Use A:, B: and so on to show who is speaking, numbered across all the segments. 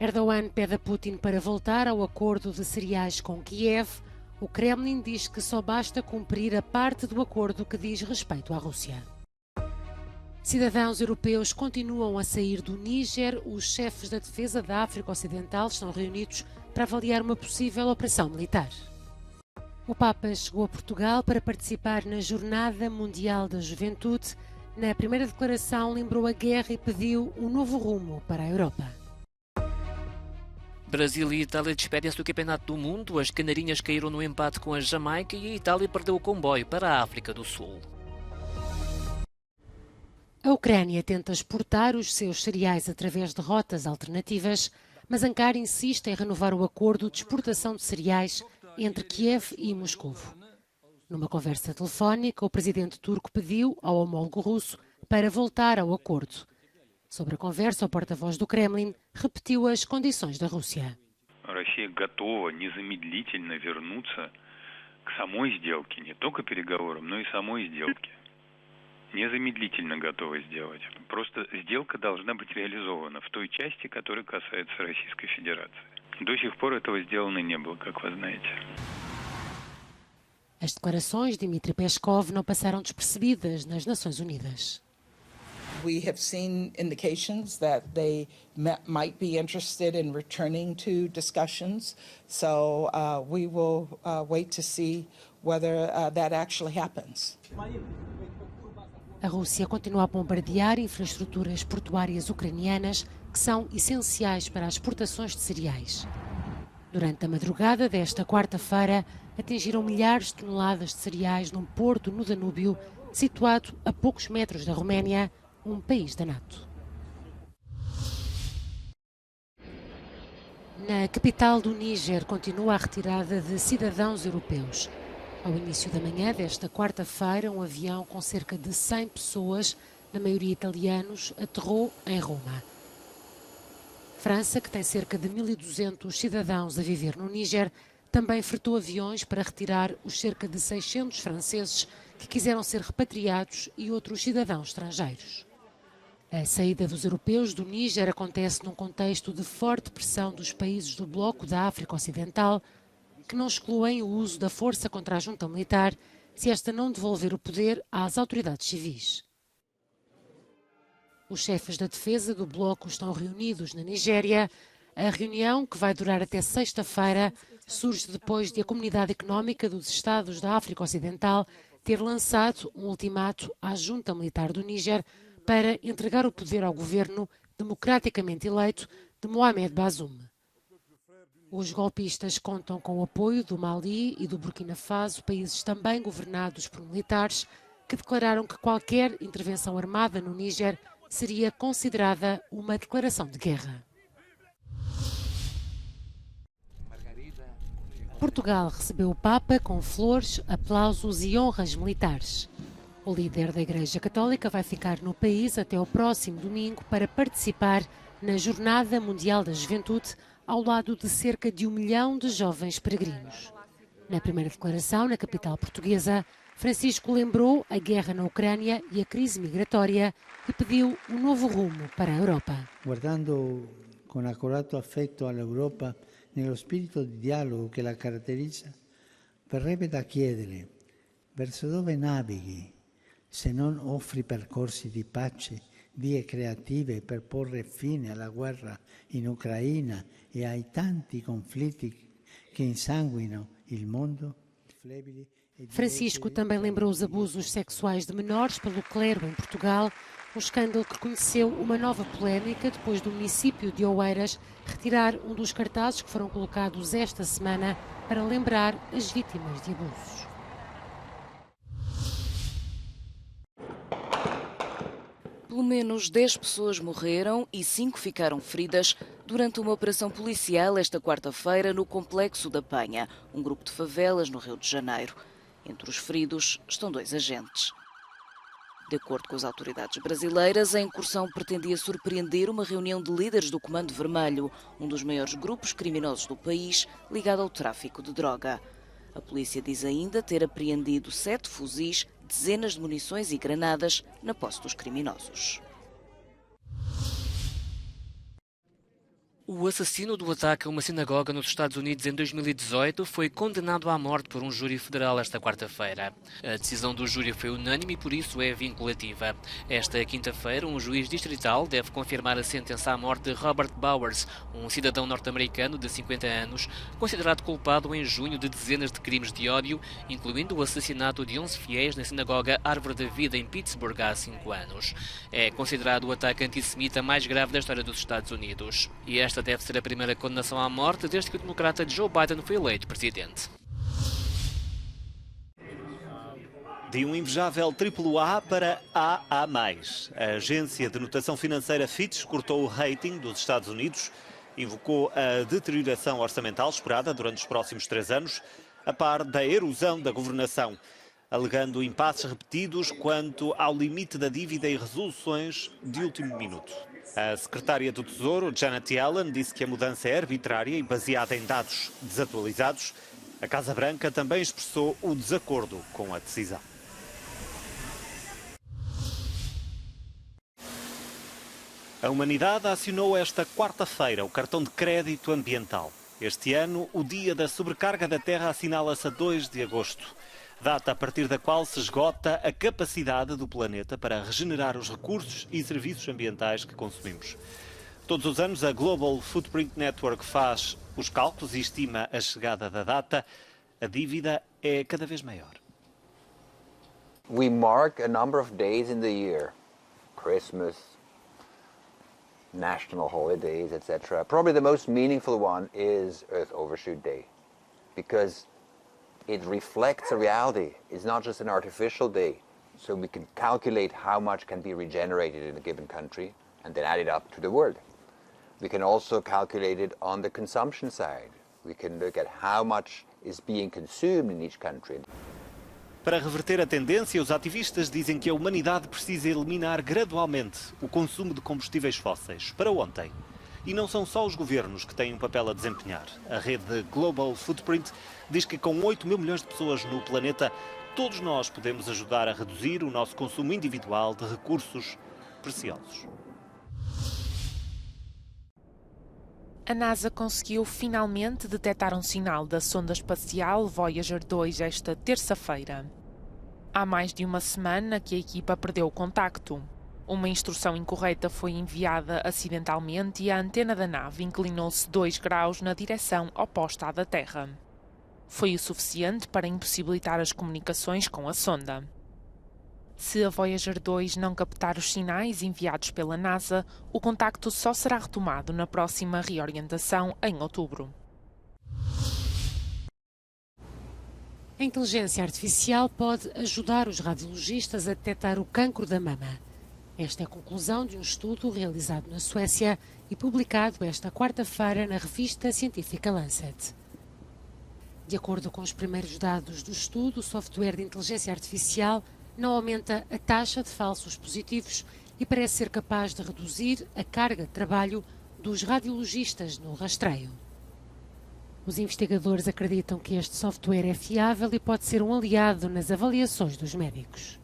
A: Erdogan pede a Putin para voltar ao acordo de cereais com Kiev. O Kremlin diz que só basta cumprir a parte do acordo que diz respeito à Rússia. Cidadãos europeus continuam a sair do Níger. Os chefes da defesa da África Ocidental estão reunidos para avaliar uma possível operação militar. O Papa chegou a Portugal para participar na Jornada Mundial da Juventude. Na primeira declaração, lembrou a guerra e pediu um novo rumo para a Europa.
B: Brasil e Itália despedem-se do Campeonato do Mundo. As canarinhas caíram no empate com a Jamaica e a Itália perdeu o comboio para a África do Sul.
A: A Ucrânia tenta exportar os seus cereais através de rotas alternativas, mas Ankara insiste em renovar o acordo de exportação de cereais entre Kiev e Moscou. Numa conversa telefónica, o presidente turco pediu ao homólogo russo para voltar ao acordo. Sobre a conversa, o porta-voz do Kremlin repetiu as condições da Rússia.
C: A Rússia готова незамедлительно вернуться к самой сделке, не только переговорам, но и самой сделке. Незамедлительно готова сделать. Просто сделка должна быть реализована в той части, которая касается Российской Федерации. До сих пор этого сделано не было, как вы знаете.
A: As declarações de Dmitry Peskov não passaram despercebidas nas Nações Unidas.
D: We have seen indications that they might be interested in returning to discussions, so we will wait to see whether that actually happens.
A: A Rússia continua a bombardear infraestruturas portuárias ucranianas que são essenciais para as exportações de cereais. Durante a madrugada desta quarta-feira, atingiram milhares de toneladas de cereais num porto no Danúbio, situado a poucos metros da Roménia, um país da NATO. Na capital do Níger continua a retirada de cidadãos europeus. Ao início da manhã desta quarta-feira, um avião com cerca de 100 pessoas, na maioria italianos, aterrou em Roma. França, que tem cerca de 1.200 cidadãos a viver no Níger, também fretou aviões para retirar os cerca de 600 franceses que quiseram ser repatriados e outros cidadãos estrangeiros. A saída dos europeus do Níger acontece num contexto de forte pressão dos países do bloco da África Ocidental, que não excluem o uso da força contra a junta militar se esta não devolver o poder às autoridades civis. Os chefes da defesa do bloco estão reunidos na Nigéria. A reunião, que vai durar até sexta-feira, surge depois de a Comunidade Económica dos Estados da África Ocidental ter lançado um ultimato à junta militar do Níger para entregar o poder ao governo democraticamente eleito de Mohamed Bazoum. Os golpistas contam com o apoio do Mali e do Burkina Faso, países também governados por militares, que declararam que qualquer intervenção armada no Níger seria considerada uma declaração de guerra. Portugal recebeu o Papa com flores, aplausos e honras militares. O líder da Igreja Católica vai ficar no país até o próximo domingo para participar na Jornada Mundial da Juventude, ao lado de cerca de 1 milhão de jovens peregrinos. Na primeira declaração, na capital portuguesa, Francisco lembrou a guerra na Ucrânia e a crise migratória e pediu um novo rumo para a Europa.
E: Guardando con accorato affetto all'Europa nello spirito di dialogo che la caratterizza, verrebbe da chiedere verso dove navighi se non offri percorsi di pace, vie creative per porre fine alla guerra in Ucraina e ai tanti conflitti che insanguinano il mondo?
A: Francisco também lembrou os abusos sexuais de menores pelo clero em Portugal, um escândalo que conheceu uma nova polémica depois do município de Oeiras retirar um dos cartazes que foram colocados esta semana para lembrar as vítimas de abusos.
F: Pelo menos 10 pessoas morreram e 5 ficaram feridas durante uma operação policial esta quarta-feira no Complexo da Penha, um grupo de favelas no Rio de Janeiro. Entre os feridos estão 2 agentes. De acordo com as autoridades brasileiras, a incursão pretendia surpreender uma reunião de líderes do Comando Vermelho, um dos maiores grupos criminosos do país, ligado ao tráfico de droga. A polícia diz ainda ter apreendido 7 fuzis, dezenas de munições e granadas na posse dos criminosos.
B: O assassino do ataque a uma sinagoga nos Estados Unidos em 2018 foi condenado à morte por um júri federal esta quarta-feira. A decisão do júri foi unânime e por isso é vinculativa. Esta quinta-feira, um juiz distrital deve confirmar a sentença à morte de Robert Bowers, um cidadão norte-americano de 50 anos, considerado culpado em junho de dezenas de crimes de ódio, incluindo o assassinato de 11 fiéis na sinagoga Árvore da Vida em Pittsburgh há 5 anos. É considerado o ataque antissemita mais grave da história dos Estados Unidos. E esta deve ser a primeira condenação à morte desde que o democrata Joe Biden foi eleito presidente.
G: De um invejável AAA para AA+. A agência de notação financeira Fitch cortou o rating dos Estados Unidos, invocou a deterioração orçamental esperada durante os próximos 3 anos, a par da erosão da governação, alegando impasses repetidos quanto ao limite da dívida e resoluções de último minuto. A secretária do Tesouro, Janet Yellen, disse que a mudança é arbitrária e baseada em dados desatualizados. A Casa Branca também expressou o desacordo com a decisão. A humanidade acionou esta quarta-feira o cartão de crédito ambiental. Este ano, o dia da sobrecarga da Terra assinala-se a 2 de agosto. Data a partir da qual se esgota a capacidade do planeta para regenerar os recursos e serviços ambientais que consumimos. Todos os anos, a Global Footprint Network faz os cálculos e estima a chegada da data. A dívida é cada vez maior.
H: We mark a number of days in the year. Christmas, national holidays, etc. Probably the most meaningful one is Earth Overshoot Day, because it reflects a reality. It's not just an artificial day. So we can calculate how much can be regenerated in a given country and then add it up to the world. We can also calculate it on the consumption side. We can look at how much is being consumed in each country.
G: Para reverter a tendência, os ativistas dizem que a humanidade precisa eliminar gradualmente o consumo de combustíveis fósseis para ontem. E não são só os governos que têm um papel a desempenhar. A rede Global Footprint diz que com 8 mil milhões de pessoas no planeta, todos nós podemos ajudar a reduzir o nosso consumo individual de recursos preciosos.
I: A NASA conseguiu finalmente detectar um sinal da sonda espacial Voyager 2 esta terça-feira. Há mais de uma semana que a equipa perdeu o contacto. Uma instrução incorreta foi enviada acidentalmente e a antena da nave inclinou-se 2 graus na direção oposta à da Terra. Foi o suficiente para impossibilitar as comunicações com a sonda. Se a Voyager 2 não captar os sinais enviados pela NASA, o contacto só será retomado na próxima reorientação em outubro.
A: A inteligência artificial pode ajudar os radiologistas a detectar o cancro da mama. Esta é a conclusão de um estudo realizado na Suécia e publicado esta quarta-feira na revista científica Lancet. De acordo com os primeiros dados do estudo, o software de inteligência artificial não aumenta a taxa de falsos positivos e parece ser capaz de reduzir a carga de trabalho dos radiologistas no rastreio. Os investigadores acreditam que este software é fiável e pode ser um aliado nas avaliações dos médicos.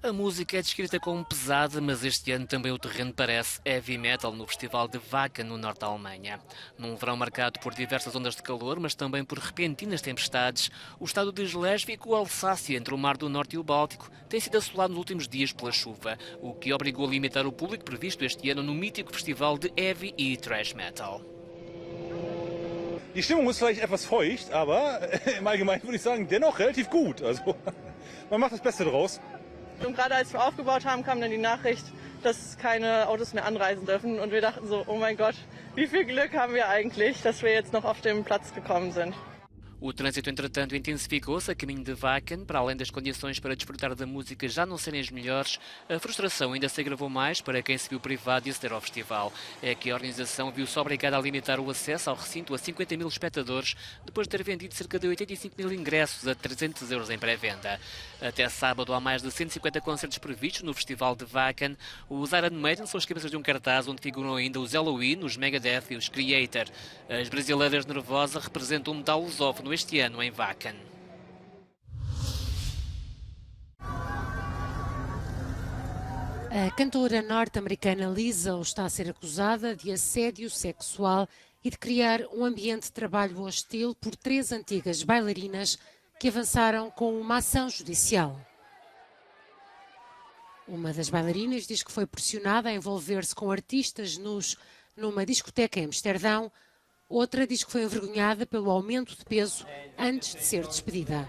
B: A música é descrita como pesada, mas este ano também o terreno parece heavy metal no Festival de Wacken, no norte da Alemanha. Num verão marcado por diversas ondas de calor, mas também por repentinas tempestades, o estado de Schleswig-Holsácia, entre o Mar do Norte e o Báltico, tem sido assolado nos últimos dias pela chuva, o que obrigou a limitar o público previsto este ano no mítico festival de heavy e thrash metal.
J: Die Stimmung ist vielleicht etwas feucht, aber im Allgemeinen würde ich sagen, dennoch relativ gut. Also man macht das Beste draus.
K: Und gerade als wir aufgebaut haben, kam dann die Nachricht, dass keine Autos mehr anreisen dürfen. Und wir dachten so, oh mein Gott, wie viel Glück haben wir eigentlich, dass wir jetzt noch auf den Platz gekommen sind.
B: O trânsito, entretanto, intensificou-se a caminho de Wacken. Para além das condições para desfrutar da música já não serem as melhores, a frustração ainda se agravou mais para quem se viu privado de aceder ao festival. É que a organização viu-se obrigada a limitar o acesso ao recinto a 50 mil espectadores, depois de ter vendido cerca de 85 mil ingressos a 300 € em pré-venda. Até sábado há mais de 150 concertos previstos no festival de Wacken. Os Iron Maiden são os cabeças de um cartaz onde figuram ainda os Halloween, os Megadeth e os Creator. As brasileiras Nervosa representam o metal lusófono este ano em Wacken.
A: A cantora norte-americana Lizzo está a ser acusada de assédio sexual e de criar um ambiente de trabalho hostil por 3 antigas bailarinas que avançaram com uma ação judicial. Uma das bailarinas diz que foi pressionada a envolver-se com artistas nus numa discoteca em Amsterdão. Outra diz que foi envergonhada pelo aumento de peso antes de ser despedida.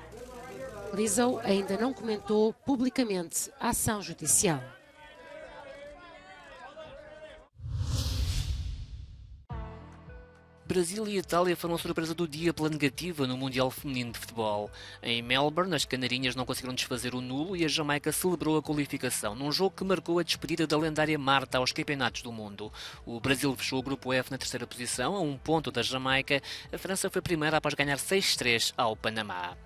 A: Lizzo ainda não comentou publicamente a ação judicial.
B: Brasil e Itália foram a surpresa do dia pela negativa no Mundial Feminino de Futebol. Em Melbourne, as canarinhas não conseguiram desfazer o nulo e a Jamaica celebrou a qualificação, num jogo que marcou a despedida da lendária Marta aos campeonatos do mundo. O Brasil fechou o grupo F na 3ª posição, a 1 ponto da Jamaica. A França foi primeira após ganhar 6-3 ao Panamá.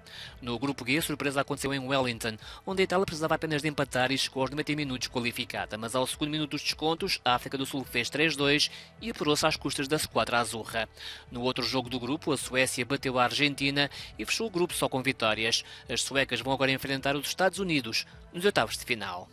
B: No grupo G, a surpresa aconteceu em Wellington, onde a Itália precisava apenas de empatar e chegou aos 90 minutos qualificada, mas ao segundo minuto dos descontos, a África do Sul fez 3-2 e apurou-se às custas da Squadra Azurra. No outro jogo do grupo, a Suécia bateu a Argentina e fechou o grupo só com vitórias. As suecas vão agora enfrentar os Estados Unidos nos oitavos de final.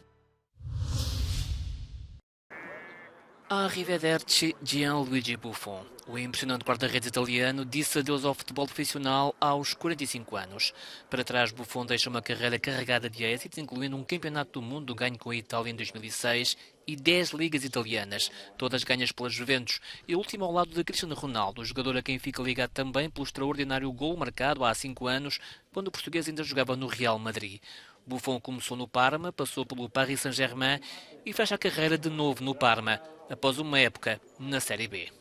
B: Arrivederci Gianluigi Buffon. O impressionante guarda-redes italiano disse adeus ao futebol profissional aos 45 anos. Para trás, Buffon deixa uma carreira carregada de êxitos, incluindo um campeonato do mundo ganho com a Itália em 2006 e 10 ligas italianas, todas ganhas pela Juventus, e a última ao lado de Cristiano Ronaldo, o jogador a quem fica ligado também pelo extraordinário gol marcado há 5 anos, quando o português ainda jogava no Real Madrid. Buffon começou no Parma, passou pelo Paris Saint-Germain e fecha a carreira de novo no Parma, após uma época na Série B.